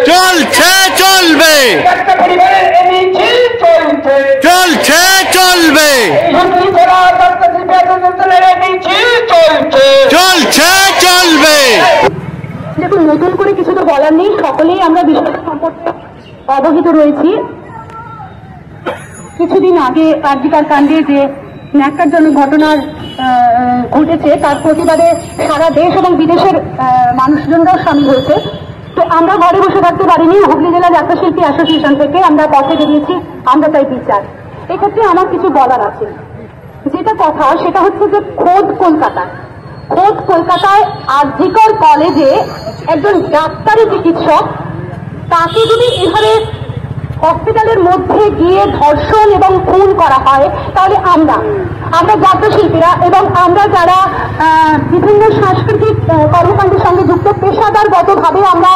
চলছে চলবে, চলছে চলবে, চলছে চলবে। দেখুন, নতুন করে কিছু তো বলার নেই, সকলেই আমরা বিষয়টা সম্পর্কে অবহিত রয়েছি। কিছুদিন আগে কার্যকর কাণ্ডে যে ন্যাক্কারজনক ঘটনা ঘটেছে তার প্রতিবাদে সারা দেশ এবং বিদেশের মানুষজনরাও সামিল হয়েছে। তো আমরা ঘরে বসে থাকতে পারিনি। হুগলি জেলা যাত্রাশিল্পী অ্যাসোসিয়েশন থেকে আমরা পথে বেরিয়েছি, আমরা চাই বিচার। এক্ষেত্রে আমার কিছু বলার আছে। যেটা কথা সেটা হচ্ছে যে খোদ কলকাতায় আরজিকর কলেজে একজন ডাক্তারি চিকিৎসক, তাকে যদি এভাবে হসপিটালের মধ্যে গিয়ে ধর্ষণ এবং খুন করা হয়, তাহলে আমরা যাত্রাশিল্পীরা এবং আমরা যারা বিভিন্ন সাংস্কৃতিক কর্মকাণ্ডের সঙ্গে যুক্ত পেশাদারগতভাবে আমরা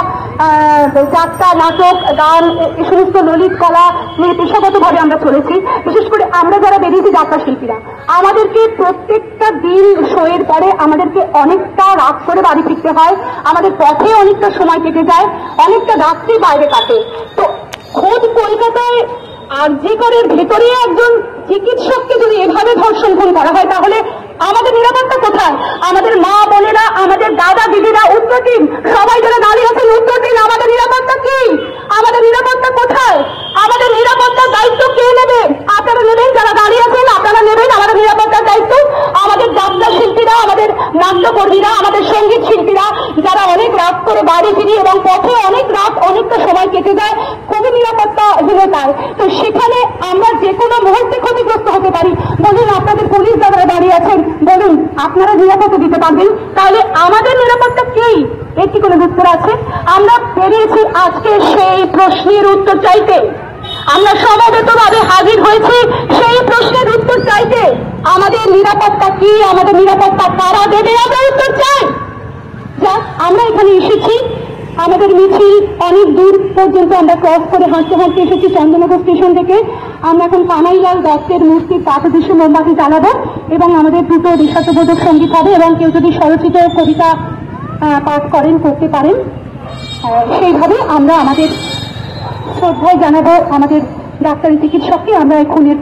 যাত্রা, নাটক, গান, এই সমস্ত ললিত কলা নিয়ে পেশাগতভাবে আমরা চলেছি। বিশেষ করে আমরা যারা বেরিয়েছি যাত্রাশিল্পীরা, আমাদেরকে প্রত্যেকটা দিন শোয়ের পরে আমাদেরকে অনেকটা রাত করে বাড়ি ফিরতে হয়, আমাদের পথে অনেকটা সময় কেটে যায়, অনেকটা রাত্রি বাইরে কাটে। তো খোদ কলকাতায় আরজিকরের ভেতরে একজন চিকিৎসককে যদি এভাবে ধর্ষণ খুন করা হয়, তাহলে আমাদের নিরাপত্তা কোথায়? আমাদের মা বোনেরা, আমাদের দাদা দিদিরা উত্তর দিন, সবাই যারা দাঁড়িয়ে আছেন উত্তর দিন, আমাদের নিরাপত্তা কি? আমাদের নিরাপত্তা কোথায়? আমাদের নিরাপত্তার দায়িত্ব কে নেবে? আপনারা নেবেন, যারা দাঁড়িয়ে আছেন আপনারা নেবেন আমাদের নিরাপত্তার দায়িত্ব। আমাদের যাত্রা শিল্পীরা, আমাদের নাট্যকর্মীরা, আমাদের সঙ্গীত শিল্পীরা যারা অনেক রাত করে বাড়ি ফিরি এবং পথে অনেক রাত অনেকটা সময় কেটে যায় খুবই নিরাপত্তাহীনতায়, তো সেখানে আমরা যে কোনো মুহূর্তে ক্ষতিগ্রস্ত হতে পারি। বলুন, আপনাদের পুলিশ যারা দাঁড়িয়ে আছেন, বলুন আপনারা নিরাপত্তা দিতে পারবেন? তাহলে আমাদের নিরাপত্তা কি? এর কি কোনো উত্তর আছে? আমরা বেরিয়েছি আজকে সেই প্রশ্নের উত্তর চাইতে, আমরা সমবেতভাবে হাজির হয়েছি সেই প্রশ্নের উত্তর চাইতে। আমাদের নিরাপত্তা কি? আমাদের নিরাপত্তা কারা দেবে? আমরা উত্তর চাই। যা আমরা এখানে এসেছি, আমাদের মিছিল অনেক দূর পর্যন্ত আমরা ক্রস করে হাঁটতে হাঁটতে এসেছি চন্দননগর স্টেশন থেকে। আমরা এখন কানাইলাল দত্তের মূর্তির পাদদেশে মোমবাতি জ্বালাবো এবং আমাদের দুটো দেশাত্মবোধক সঙ্গীত হবে, এবং কেউ যদি স্বরচিত কবিতা পাঠ করতে পারেন, সেইভাবে আমরা আমাদের শ্রদ্ধায় জানাবো আমাদের ডাক্তারি চিকিৎসককে। আমরা খুনের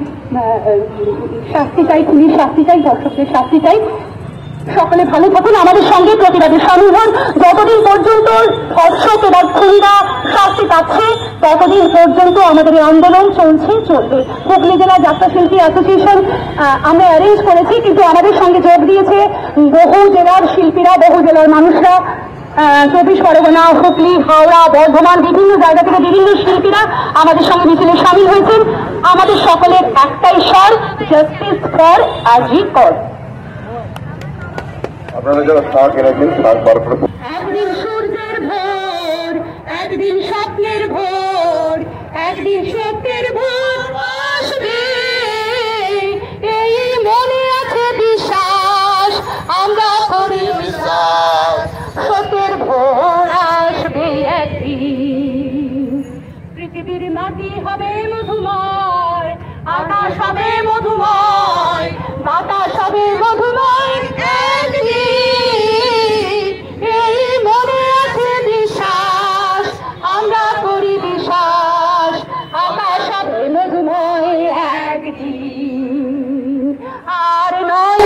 শাস্তি চাই, খুনির শাস্তি চাই, দর্শকদের শাস্তি চাই। সকলে ভালো থাকুন, আমাদের সঙ্গে প্রতিবাদে সামিল হন। যতদিন পর্যন্ত ধর্ষক এবং খুনিরা শাস্তি পাচ্ছে ততদিন পর্যন্ত আমাদের এই আন্দোলন চলবে। হুগলি জেলা যাত্রাশিল্পী অ্যাসোসিয়েশন আমরা অ্যারেঞ্জ করেছি, কিন্তু আমাদের সঙ্গে যোগ দিয়েছে বহু জেলার শিল্পীরা, বহু জেলার মানুষরা। 24 পরগনা, হুগলি, হাওড়া, বর্ধমান, বিভিন্ন জায়গা থেকে বিভিন্ন শিল্পীরা আমাদের সঙ্গে মিছিলে সামিল হয়েছেন। আমাদের সকলের একটাই স্বর, জাস্টিস ফর আরজিকর। আপনারা যারা শাক এনেছেন শাক বার করে। একদিন সূর্যের ভোর, একদিন স্বপ্নের ভোর, একদিন সত্যের ভোর আসবে, এই মনে আছে বিশ্বাস, আমরা করি বিশ্বাস, সত্যের ভোর আসবে একদিন। পৃথিবীর মাটি হবে মধুময়, আকাশ হবে মধুময়, বাতাস হবে মধুময়, এই মনে আছে বিশ্বাস, আমরা করি বিশ্বাস, আকাশ হবে মধুময় একদিন। আর নয়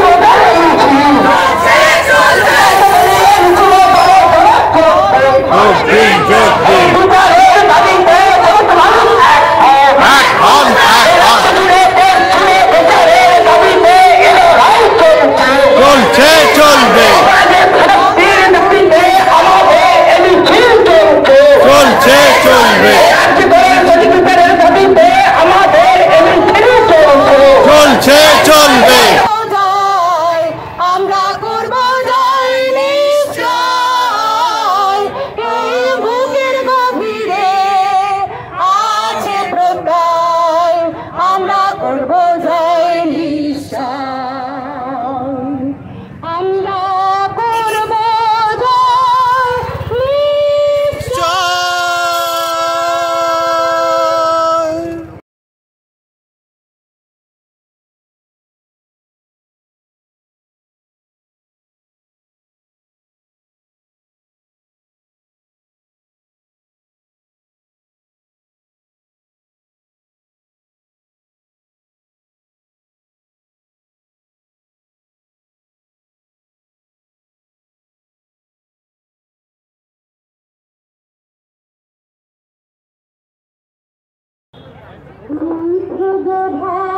বুকের ভাই